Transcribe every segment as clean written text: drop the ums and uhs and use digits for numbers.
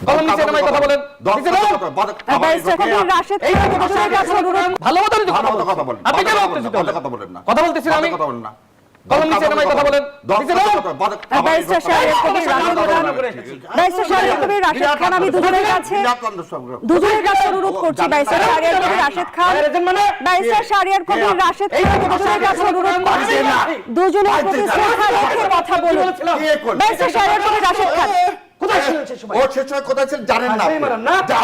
কলম নিচে নামাই কথা বলেন। ভালো মতো কথা বলেন। আপনি কেন কথা বলেন না? কথা বলতেছি আমি। কলম নিচে নামাই কথা বলেন। ব্যারিস্টার শাহরিয়ার কবির রাশেদ খান, আমি দুজনের কাছে অনুরোধ করছি। ব্যারিস্টার শাহরিয়ার কবির রাশেদ খান, ব্যারিস্টার শাহরিয়ার কবির রাশেদ খান দুজনের কাছে অনুরোধ করছি, দুজনের প্রতি শ্রদ্ধা রেখে কথা বলুন। ব্যারিস্টার শাহরিয়ার কবির রাশেদ খান কোথায় ছিলেন সেই সময়? ও সেই সময় কোথায় ছিলেন জানেন না?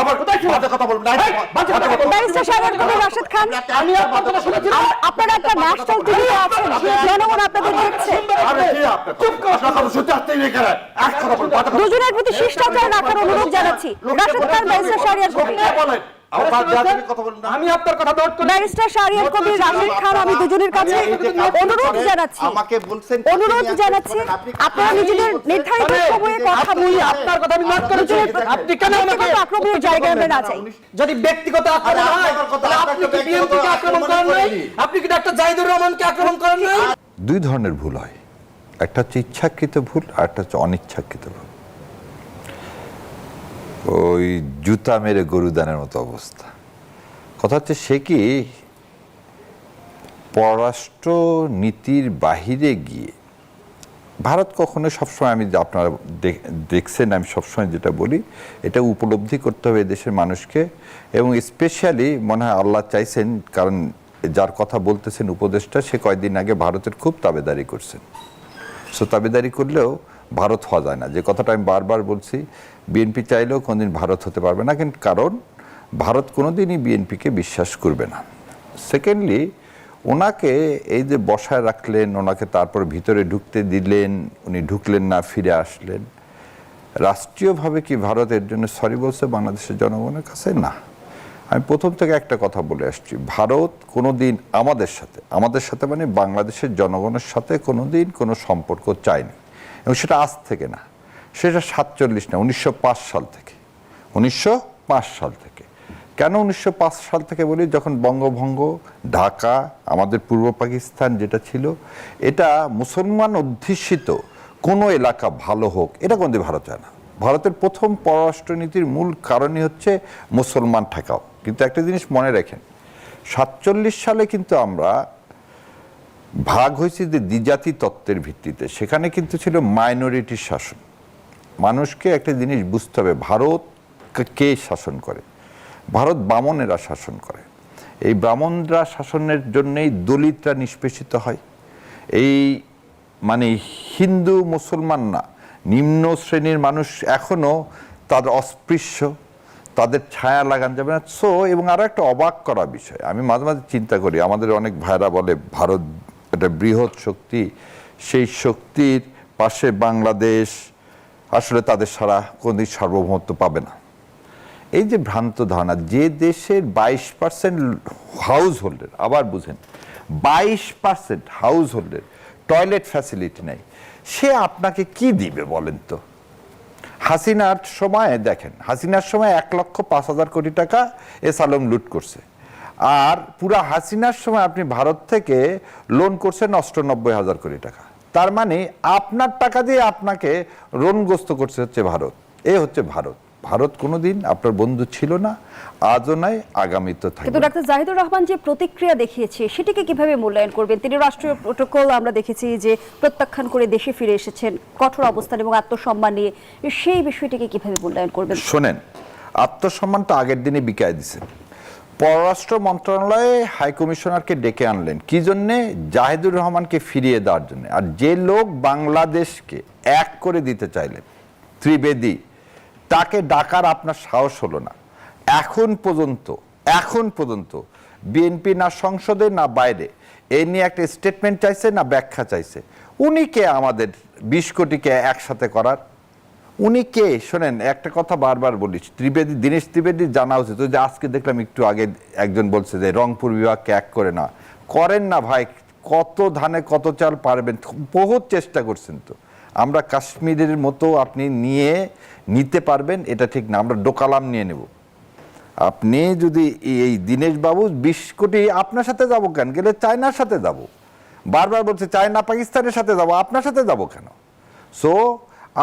আবার কোথায় ছিলেন? বাজে কথা বলবেন না। ব্যারিস্টার শাহরিয়ার কবির রাশেদ খান, আমি আপনার কথা শুনেছি। আপনারা একটা ন্যাশনাল টিভিতে আছেন, জনগণ আপনাদের দেখছে। আরে কি আপনি? চুপ করুন। আপনার কথা শুনতে আসতেই নেই কেন? এক কথা বলুন। দুজনের প্রতি শিষ্টাচার রাখার অনুরোধ জানাচ্ছি। রাশেদ খান, ব্যারিস্টার শাহরিয়ার কবির। আমি আপনার কথা নোট করি। ব্যারিস্টার শাহরিয়ার কবির রাশেদ খান, আমি দুজনের কাছে অনুরোধ জানাচ্ছি, আপনারা নিজেদের নির্ধারিত সময়ে কথা বলুন। আপনার কথা আমি নোট করেছি। আপনি কেন আমাকে আক্রমণের জায়গায় আমরা না চাই। যদি ব্যক্তিগত আক্রমণ হয় তাহলে আপনি কি বিএনপিকে আক্রমণ করেন নাই? আপনি কি ডাক্তার জাহিদুর রহমানকে আক্রমণ করেন নাই? দুই ধরনের ভুল হয়, একটা হচ্ছে ইচ্ছাকৃত ভুল আর একটা হচ্ছে অনিচ্ছাকৃত ভুল। ওই জুতা মেরে গরু দানের মতো অবস্থা। কথা হচ্ছে সে কি পররাষ্ট্র নীতির বাহিরে গিয়ে ভারত কখনো সবসময়, আমি আপনারা দেখছেন আমি সবসময় যেটা বলি, এটা উপলব্ধি করতে হবে দেশের মানুষকে, এবং স্পেশালি মনে হয় আল্লাহ চাইছেন, কারণ যার কথা বলতেছেন উপদেষ্টা সে কয়েকদিন আগে ভারতের খুব তাবেদারি করছেন। সো তাবেদারি করলেও ভারত হওয়া যায় না, যে কথাটা আমি বারবার বলছি। বিএনপি চাইলেও কোনোদিন ভারত হতে পারবে না, কিন্তু কারণ ভারত কোনোদিনই বিএনপিকে বিশ্বাস করবে না। সেকেন্ডলি, ওনাকে এই যে বসায় রাখলেন, ওনাকে তারপর ভিতরে ঢুকতে দিলেন, উনি ঢুকলেন না, ফিরে আসলেন। রাষ্ট্রীয়ভাবে কি ভারত এর জন্য সরি বলছে বাংলাদেশের জনগণের কাছে? না। আমি প্রথম থেকে একটা কথা বলে আসছি, ভারত কোনোদিন আমাদের সাথে মানে বাংলাদেশের জনগণের সাথে কোনোদিন কোনো সম্পর্ক চায়নি, এবং সেটা আজ থেকে না, সেটা 47 না, 1905 সাল থেকে। 1905 সাল থেকে। কেন 1905 সাল থেকে বলি? যখন বঙ্গভঙ্গ, ঢাকা, আমাদের পূর্ব পাকিস্তান যেটা ছিল, এটা মুসলমান অধ্যুষিত কোনো এলাকা ভালো হোক, এটা কোনোদিন ভারত চায় না। ভারতের প্রথম পররাষ্ট্রনীতির মূল কারণই হচ্ছে মুসলমান ঠেকাও। কিন্তু একটা জিনিস মনে রাখেন, 47 সালে কিন্তু আমরা ভাগ হয়েছি যে দ্বিজাতি তত্ত্বের ভিত্তিতে, সেখানে কিন্তু ছিল মাইনরিটি শাসন। মানুষকে একটা জিনিস বুঝতে হবে, ভারত কে শাসন করে? ভারত ব্রাহ্মণেরা শাসন করে। এই ব্রাহ্মণরা শাসনের জন্যই দলিতরা নিষ্পেষিত হয়। এই মানে হিন্দু মুসলমান না, নিম্ন শ্রেণীর মানুষ এখনো তাদের অস্পৃশ্য, তাদের ছায়া লাগান যাবে না। সো, এবং আরো একটা অবাক করা বিষয়, আমি মাঝে মাঝে চিন্তা করি, আমাদের অনেক ভাইরা বলে ভারত একটা বৃহৎ শক্তি, সেই শক্তির পাশে বাংলাদেশ আসলে তাদের সারা কোনদিন সার্বভৌমত্ব পাবে না। এই যে ভ্রান্ত ধারণা, যে দেশের 22% হাউস হোল্ডের, আবার বুঝেন 22% হাউস হোল্ডের টয়লেট ফ্যাসিলিটি নেই, সে আপনাকে কি দিবে বলেন তো? হাসিনার সময় দেখেন, হাসিনার সময় 1,05,000 কোটি টাকা এসালম লুট করছে, আর পুরা হাসিনার সময় আপনি ভারত থেকে লোন করছেন 98,000 কোটি টাকা। তার মানে আপনার টাকা দিয়ে আপনাকে ঋণগ্রস্ত করছে হচ্ছে ভারত। এই হচ্ছে ভারত। ভারত কোনোদিন আপনার বন্ধু ছিল না, আজও নাই, আগামীতেও থাকবে। কিন্তু ডাক্তার জাহিদুর রহমান যে প্রতিক্রিয়া দেখিয়েছে, সেটাকে কিভাবে মূল্যায়ন করবেন? তিনি রাষ্ট্রীয় প্রোটোকল আমরা দেখেছি যে প্রত্যাখ্যান করে দেশে ফিরে এসেছেন কঠোর অবস্থান এবং আত্মসম্মান নিয়ে, সেই বিষয়টিকে কিভাবে মূল্যায়ন করবেন? শোনেন, আত্মসম্মানটা আগের দিনে বিকায় দিছেন। পররাষ্ট্র মন্ত্রণালয়ে হাই কমিশনারকে ডেকে আনলেন কি জন্যে? জাহিদুর রহমানকে ফিরিয়ে দেওয়ার জন্য। আর যে লোক বাংলাদেশকে এক করে দিতে চাইলেন, ত্রিবেদী, তাকে ডাকার আপনার সাহস হলো না। এখন পর্যন্ত বিএনপি না সংসদে না বাইরে এ নিয়ে একটা স্টেটমেন্ট চাইছে না ব্যাখ্যা চাইছে। উনি কে আমাদের 20 কোটিকে একসাথে করার? উনি কে? শোনেন, একটা কথা বারবার বলি, দীনেশ ত্রিবেদী জানা উচিত। যে আজকে দেখলাম একটু আগে একজন বলছে যে রংপুর বিভাগকে এক করে না, করেন না ভাই। কত ধানে কত চাল পারবেন? বহুত চেষ্টা করছেন তো। আমরা কাশ্মীরের মতো আপনি নিতে পারবেন এটা ঠিক না, আমরা ডোকালাম নিয়ে নেব। আপনি যদি এই দীনেশ বাবু 20 কোটি, আপনার সাথে যাবো কেন? গেলে চায়নার সাথে যাব। বারবার বলছে চায়না পাকিস্তানের সাথে যাব, আপনার সাথে যাব কেন? সো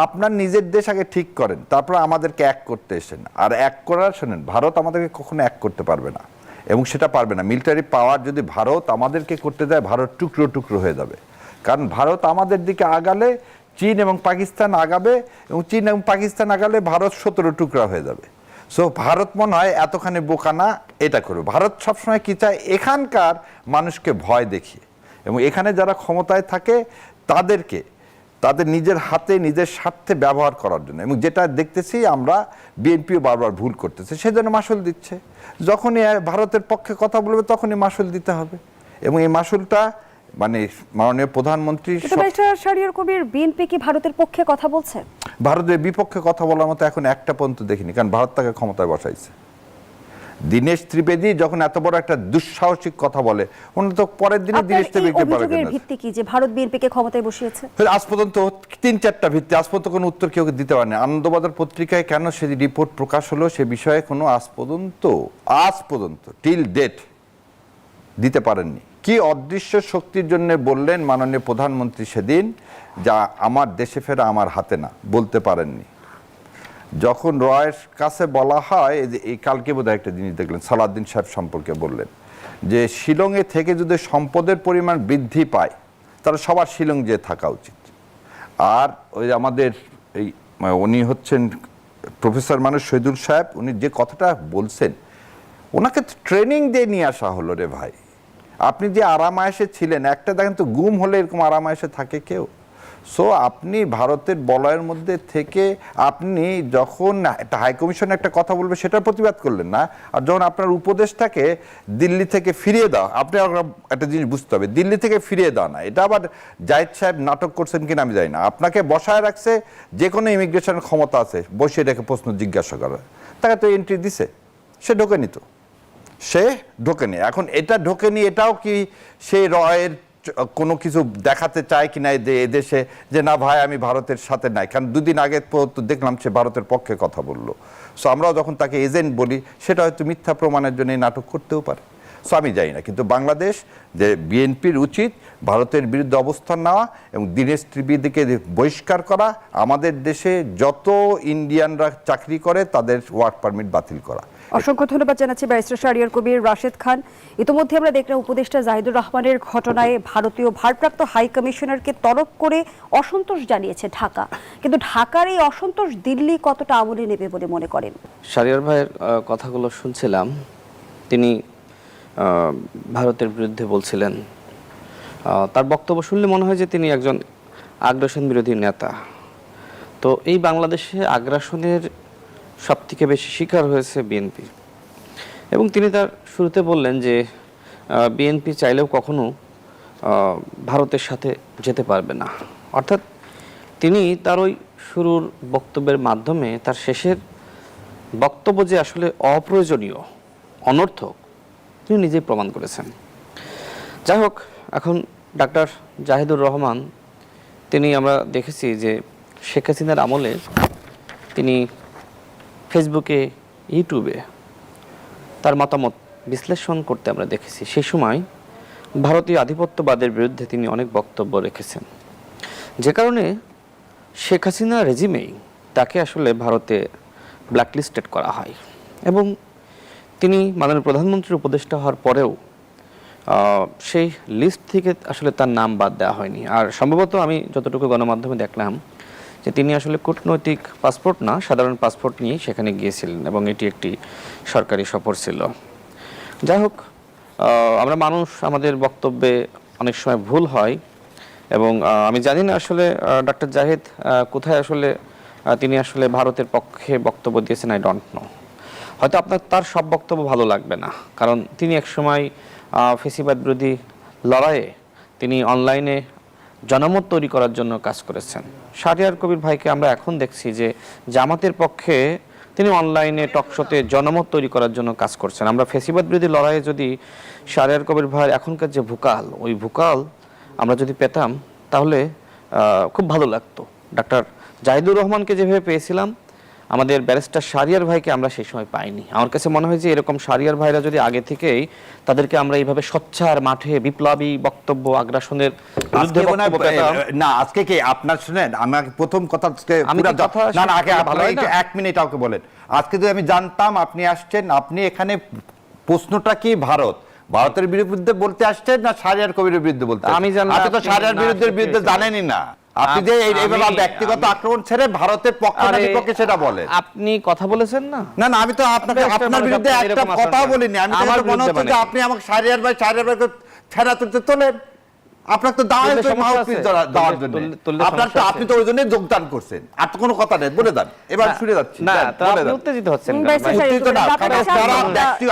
আপনার নিজের দেশ আগে ঠিক করেন, তারপর আমাদেরকে এক করতে এসেন। আর এক করার শোনেন, ভারত আমাদেরকে কখনো এক করতে পারবে না, এবং সেটা পারবে না। মিলিটারি পাওয়ার যদি ভারত আমাদেরকে করতে দেয়, ভারত টুকরো টুকরো হয়ে যাবে। কারণ ভারত আমাদের দিকে আগালে চীন এবং পাকিস্তান আগাবে, এবং চীন এবং পাকিস্তান আগালে ভারত 17 টুকরা হয়ে যাবে। সো ভারত মনে হয় এতখানি বোকা না, এটা করবে। ভারত সবসময় কি চায়, এখানকার মানুষকে ভয় দেখিয়ে, এবং এখানে যারা ক্ষমতায় থাকে তাদেরকে তাদের নিজের হাতে নিজের স্বার্থে ব্যবহার করার জন্য। এবং যেটা দেখতেছি আমরা, বিএনপিও বারবার ভুল করতেছে, সেজন্য মাসুল দিচ্ছে। যখনই ভারতের পক্ষে কথা বলবে তখনই মাসুল দিতে হবে, এবং এই মাসুলটা মানে মাননীয় প্রধানমন্ত্রী। শাহরিয়ার কবির, বিএনপি কি ভারতের পক্ষে কথা বলছে? ভারতের বিপক্ষে কথা বলার মতো এখন একটা পর্যন্ত দেখিনি, কারণ ভারত তাকে ক্ষমতায় বসাইছে। দীনেশ ত্রিবেদী যখন এত বড় একটা দুঃসাহসিক কথা বলে, ওনার তো পরের দিনে দীনেশ ত্রিবেদীকে পারে কেন? ভিত্তি কি যে ভারত বিএনপিকে ক্ষমতায় বসিয়েছে? আজ পর্যন্ত 3-4টা ভিত্তি, আজ পর্যন্ত কোনো উত্তর কেউ দিতে পারেনি। আনন্দবাজার পত্রিকায় কেন সে রিপোর্ট প্রকাশ হলো সে বিষয়ে কোনো আজ পর্যন্ত টিল ডেট দিতে পারেননি। কি অদৃশ্য শক্তির জন্য বললেন মাননীয় প্রধানমন্ত্রী সেদিন, যা আমার দেশে ফেরা আমার হাতে না, বলতে পারেননি। যখন রয়ের কাছে বলা হয়, এই কালকে বোধহয় একটা জিনিস দেখলেন, সালাউদ্দিন সাহেব সম্পর্কে বললেন যে শিলংয়ে থেকে যদি সম্পদের পরিমাণ বৃদ্ধি পায় তাহলে সবার শিলং যেয়ে থাকা উচিত। আর ওই আমাদের এই উনি হচ্ছেন প্রফেসর মানুষ শহীদুল সাহেব, উনি যে কথাটা বলছেন, ওনাকে ট্রেনিং দিয়ে নিয়ে আসা হলো রে ভাই। আপনি যে আরামায়েশে ছিলেন, একটা দেখেন তো গুম হলে এরকম আরামায়েশে থাকে কেউ? সো আপনি ভারতের বলয়ের মধ্যে থেকে আপনি যখন একটা হাইকমিশনে একটা কথা বলবে সেটার প্রতিবাদ করলেন না, আর যখন আপনার উপদেশটাকে দিল্লি থেকে ফিরিয়ে দাও, আপনি একটা জিনিস বুঝতে হবে, দিল্লি থেকে ফিরিয়ে দাও না, এটা আবার জাহিদ সাহেব নাটক করছেন কিনা আমি জানি না। আপনাকে বসায় রাখছে, যে কোনো ইমিগ্রেশনের ক্ষমতা আছে, বসিয়ে রেখে প্রশ্ন জিজ্ঞাসা করা, তাকে তো এন্ট্রি দিছে, সে ঢোকেনি, তো সে ঢোকেনি। এখন এটা ঢোকেনি, এটাও কি সেই রয়ের কোনো কিছু দেখাতে চায় কিনা এদেশে, যে না ভাই আমি ভারতের সাথে নাই? কারণ 2 দিন আগে তো দেখলাম সে ভারতের পক্ষে কথা বললো। সো আমরাও যখন তাকে এজেন্ট বলি, সেটা হয়তো মিথ্যা প্রমাণের জন্য এই নাটক করতেও পারে। সো আমি জানি না, কিন্তু বাংলাদেশ যে বিএনপির উচিত ভারতের বিরুদ্ধে অবস্থান নেওয়া এবং দীনেশ ত্রিবেদীকে বহিষ্কার করা, আমাদের দেশে যত ইন্ডিয়ানরা চাকরি করে তাদের ওয়ার্ক পারমিট বাতিল করা। অসংখ্য ধন্যবাদ জানাচ্ছি ব্যারিস্টার শাহরিয়ার কবির, রাশেদ খান। ইতিমধ্যে আমরা দেখলাম উপদেষ্টা জাহিদুর রহমানের ঘটনায় ভারতীয় ভারপ্রাপ্ত হাই কমিশনারকে তলব করে অসন্তোষ জানিয়েছে ঢাকা, কিন্তু ঢাকার এই অসন্তোষ দিল্লি কতটা আমলে নেবে বলে মনে করেন? শাহরিয়ার ভাইয়ের কথাগুলো শুনছিলাম, তিনি ভারতের বিরুদ্ধে বলছিলেন। তার বক্তব্য শুনলে মনে হয় যে তিনি একজন আগ্রাসন বিরোধী নেতা। তো এই বাংলাদেশে আগ্রাসনের সবথেকে বেশি শিকার হয়েছে বিএনপি, এবং তিনি তার শুরুতে বললেন যে বিএনপি চাইলেও কখনো ভারতের সাথে যেতে পারবে না। অর্থাৎ তিনি তার ওই শুরুর বক্তব্যের মাধ্যমে তার শেষের বক্তব্য যে আসলে অপ্রয়োজনীয়, অনর্থক, তিনি নিজেই প্রমাণ করেছেন। যাই হোক, এখন ডাক্তার জাহিদুর রহমান, তিনি আমরা দেখেছি যে শেখ হাসিনার আমলে তিনি ফেসবুকে, ইউটিউবে তার মতামত বিশ্লেষণ করতে আমরা দেখেছি। সেই সময় ভারতীয় আধিপত্যবাদের বিরুদ্ধে তিনি অনেক বক্তব্য রেখেছেন, যে কারণে শেখ হাসিনা রেজিমেই তাকে আসলে ভারতে ব্ল্যাকলিস্টেড করা হয়, এবং তিনি মাননীয় প্রধানমন্ত্রীর উপদেষ্টা হওয়ার পরেও সেই লিস্ট থেকে আসলে তার নাম বাদ দেওয়া হয়নি। আর সম্ভবত আমি যতটুকু গণমাধ্যমে দেখলাম যে তিনি আসলে কূটনৈতিক পাসপোর্ট না, সাধারণ পাসপোর্ট নিয়ে সেখানে গিয়েছিলেন, এবং এটি একটি সরকারি সফর ছিল। যাই হোক, আমরা মানুষ, আমাদের বক্তব্যে অনেক সময় ভুল হয়, এবং আমি জানি না আসলে ডক্টর জাহিদ কোথায় আসলে তিনি আসলে ভারতের পক্ষে বক্তব্য দিয়েছেন, আই ডোন্ট নো। হয়তো আপনার তার সব বক্তব্য ভালো লাগবে না, কারণ তিনি একসময় ফেসিবাদ বিরোধী লড়াইয়ে তিনি অনলাইনে জনমত তৈরি করার জন্য কাজ করেছেন। শাহরিয়ার কবির ভাইকে আমরা এখন দেখছি যে জামাতের পক্ষে তিনি অনলাইনে টকশোতে জনমত তৈরি করার জন্য কাজ করছেন। আমরা ফেসিবাদ বিরোধী লড়াইয়ে যদি শাহরিয়ার কবির ভাইয়ের এখনকার যে ভোকাল, ওই ভোকাল আমরা যদি পেতাম তাহলে খুব ভালো লাগতো। ডাক্তার জাহিদুর রহমানকে যেভাবে পেয়েছিলাম, আমাদের ব্যারিস্টার শাহরিয়ার ভাইকে আমরা সেই সময় পাইনি। আমার কাছে মনে হয় যে এরকম শাহরিয়ার ভাইরা যদি আগে থেকেই তাদেরকে আমরা এইভাবে সোচ্চার মাঠে বিপ্লবী বক্তব্য আগ্রাসনের বিরুদ্ধে আজকে মনে হয় বক্তব্য পেতাম। না আজকে কি আপনার শুনেন আমাকে প্রথম কথা আমি কি কথা না না আগে শুনতে ভালো ভালো হয় না? এক মিনিট আমাকে বলেন। আজকে যদি আমি জানতাম আপনি আসছেন, আপনি এখানে প্রশ্নটা কি ভারতের বিরুদ্ধে বলতে আসছেন না শাহরিয়ার কবিরের বিরুদ্ধে বলতে? আমি জানলাম আপনি তো আপনি শাহরিয়ার না বিরুদ্ধে আসতে জানেনই না। আপনি যে এইভাবে ব্যক্তিগত আক্রমণ ছেড়ে ভারতের পক্ষে না বিপক্ষে সেটা বলেন। আপনি কথা বলেছেন না? না না আমি তো আপনাকে আপনার বিরুদ্ধে একটা কথাও বলিনি। আমি তো মনে হচ্ছে যে আপনি আমাকে শাহরিয়ার ভাইকে ছেড়া তুলতে তোলেন। আপনার তো দাওয়াত দেওয়ার জন্য আপনার তো আপনি তো ওই জন্যই যোগদান করছেন। আর তো কোনো কথা নেই, বলে দেন। এবার শুনে যাচ্ছি। না তো আপনি উত্তেজিত হচ্ছেন কেন? উত্তেজিত না, কারণ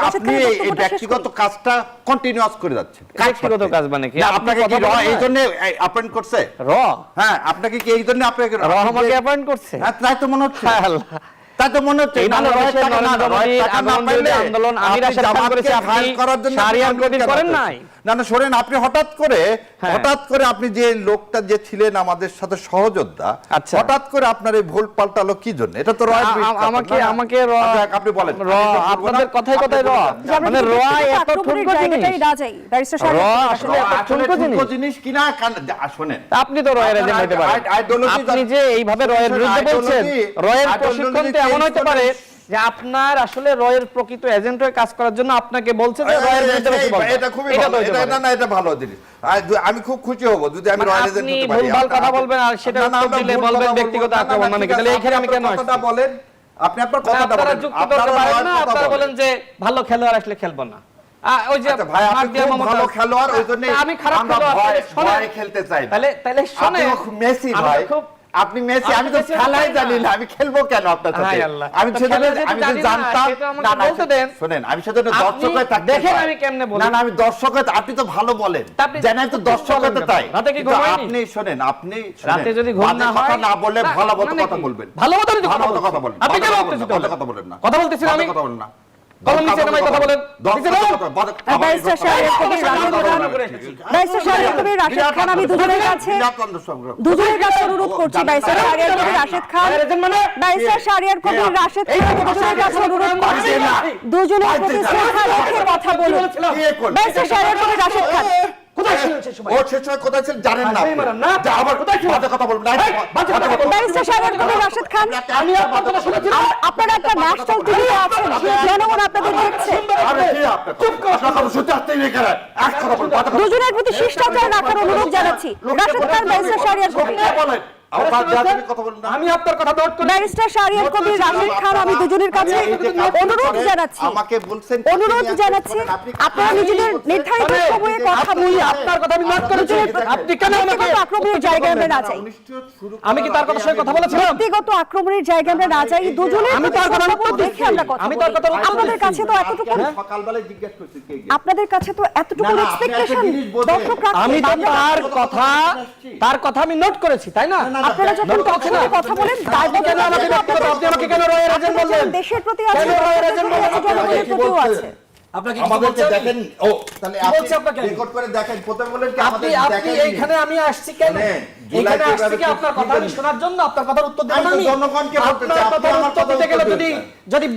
আপনি এই ব্যক্তিগত কাজটা কন্টিনিউয়াস করে যাচ্ছেন। ব্যক্তিগত কাজ মানে কি? না, আপনাকে কি এই জন্য অ্যাপয়েন্ট করছে? হ্যাঁ, আপনাকে কি এই জন্য আপনাকে আমাকে অ্যাপয়েন্ট করছে? হ্যাঁ, তাই তো মনে হচ্ছে। আল্লাহ, তাই তো মনে হচ্ছে। এই বাংলাদেশের নরেন্দ্র মোদীর আন্দোলন আন্দোলন আমি রাশেদ খান করেছি, আপনি শাহরিয়ার কবির করেন নাই? না না শোনেন, আপনি হঠাৎ করে আপনি যে লোকটা যে ছিলেন আমাদের সাথে সহযোদ্ধা, আচ্ছা। হঠাৎ করে আপনার এই ভুল পাল্টালো কি জন্য? এটা তো আমাকে আপনি বলেন। আপনাদের কথাই কথাই মানে এত ঠুনকো জিনিস, আসলে এত ঠুনকো জিনিস কিনা শোনেন। আপনি তো রয়ের এজেন্ট হতে পারেন। আপনি যে এইভাবে রয়ের বিরুদ্ধে বলছেন, রয়ের প্রশিক্ষণ তো এমন হতে পারে যে আপনার আসলে রয়ের প্রকৃত এজেন্ট হয়ে কাজ করার জন্য আপনাকে বলছে যে রয়ের বিরুদ্ধে বেশি বলবেন। এটা খুবই ভালো, এটা না এটা ভালো জিনিস। আমি খুব খুশি হব যদি আমি রয়ের এজেন্ট হতে পারি। আপনি ভুলভাল কথা বলবেন আর সেটা উত্তর দিলে বলবেন ব্যক্তিগত আক্রমণ। মানে কি? তাহলে এইখানে আমি কেন আসছি? কথাটা বলেন, আপনি আপনার কথাটা বলেন। যুক্তি করতে পারেন না, আপনারা বলেন যে ভালো খেলোয়াড় আসলে খেলবো না। ওই যে ভাই আপনি খুব ভালো খেলোয়াড়, ওইজন্য আমি খারাপ খেলোয়াড় ভয় খেলতে চাই না। তাহলে শুনে মেসি ভাই, আপনি মেসি, আমি তো খেলাই জানি না, আমি খেলবো কেন আপনার সাথে? আমি সেজন্য আমি তো জানতাম না না শুনেন, আমি সেজন্য দর্শক হয়ে থাকতে দেখেন আমি কেমনে বলি। না না আমি দর্শক হয়ে, আপনি তো ভালো বলেন, জানেন তো দর্শক হতে তাই। আপনি শুনেন, আপনি রাতে যদি ঘুম না হয় না বলে ভালো মতো কথা বলবেন। ভালো মতো কথা বলেন। আপনি কেন কথা বলেন না? কথা বলতেছেন আমি কথা বলেন না। কলম নিচে নামাই কথা বলেন। ব্যারিস্টার শাহরিয়ার কবির, রাশেদ খান, আমি দুজনের কাছে অনুরোধ করছি। ব্যারিস্টার শাহরিয়ার কবির, রাশেদ খান, ব্যারিস্টার শাহরিয়ার কবির, রাশেদ খান, দুজনের কাছে অনুরোধ করছি দুজনের প্রতি শ্রদ্ধা রেখে কথা বলুন। ব্যারিস্টার শাহরিয়ার কবির, রাশেদ খান, ব্যারিস্টার শাহরিয়ার কবির, রাশেদ খান, আপনারা একটা ন্যাশনাল টিভি আছেন, জনগণ আপনাদের দেখছে। দুজনের প্রতি শিষ্টাচার রাখার অনুরোধ জানাচ্ছি। রাশেদ খান, ব্যারিস্টার শাহরিয়ার কবির, আমি আপনার কথা নোট করে ব্যারিস্টার শাহরিয়ার কবির, রাশেদ খান, আমি দুজনের কাছে অনুরোধ জানাচ্ছি আপনারা নিজেদের নির্ধারিত সময়ে কথা বলুন। আপনার কথা আমি নোট করেছি। আপনি কেন আমাকে আক্রমণের জায়গায় আমরা না যাই? আমি কি তার কথার সঙ্গে কথা বলেছিলাম? ব্যক্তিগত আক্রমণের জায়গায় আমরা না যাই। দুজনের আমি তার কথা দেখে আমরা কথা আমি তার কথা বলি। আপনাদের কাছে তো এতটুকু আপনাদের কাছে তো এতটুকু এক্সপেকটেশন দর্শক রাখেন। আমি তো তার কথা আমি নোট করেছি, তাই না? আপনারা যখন কথা বলেন কেন আমাকে ব্যক্তিগত, আপনি আমাকে কেন রয়ের এজেন্ট বললেন? দেশের প্রতি আছে, কেন রয়ের এজেন্ট বললেন? জনগণের প্রতিও আছে। আপনাকে কি আমাদেরকে বলছেন? দেখেন, ও তাহলে বলছি আপনাকে। রেকর্ড করে দেখেন, প্রথমে বলেন কি আমাদের আপনি এইখানে আমি আসছি কেন? এইখানে আসছি কি আপনার কথা আমি শোনার জন্য? আপনার কথার উত্তর দেবেন? আমি তো জনগণকে বলতে চাই, আপনার কথার আপনি আমার উত্তর কথা দিতে গেলে উত্তর দিতে যদি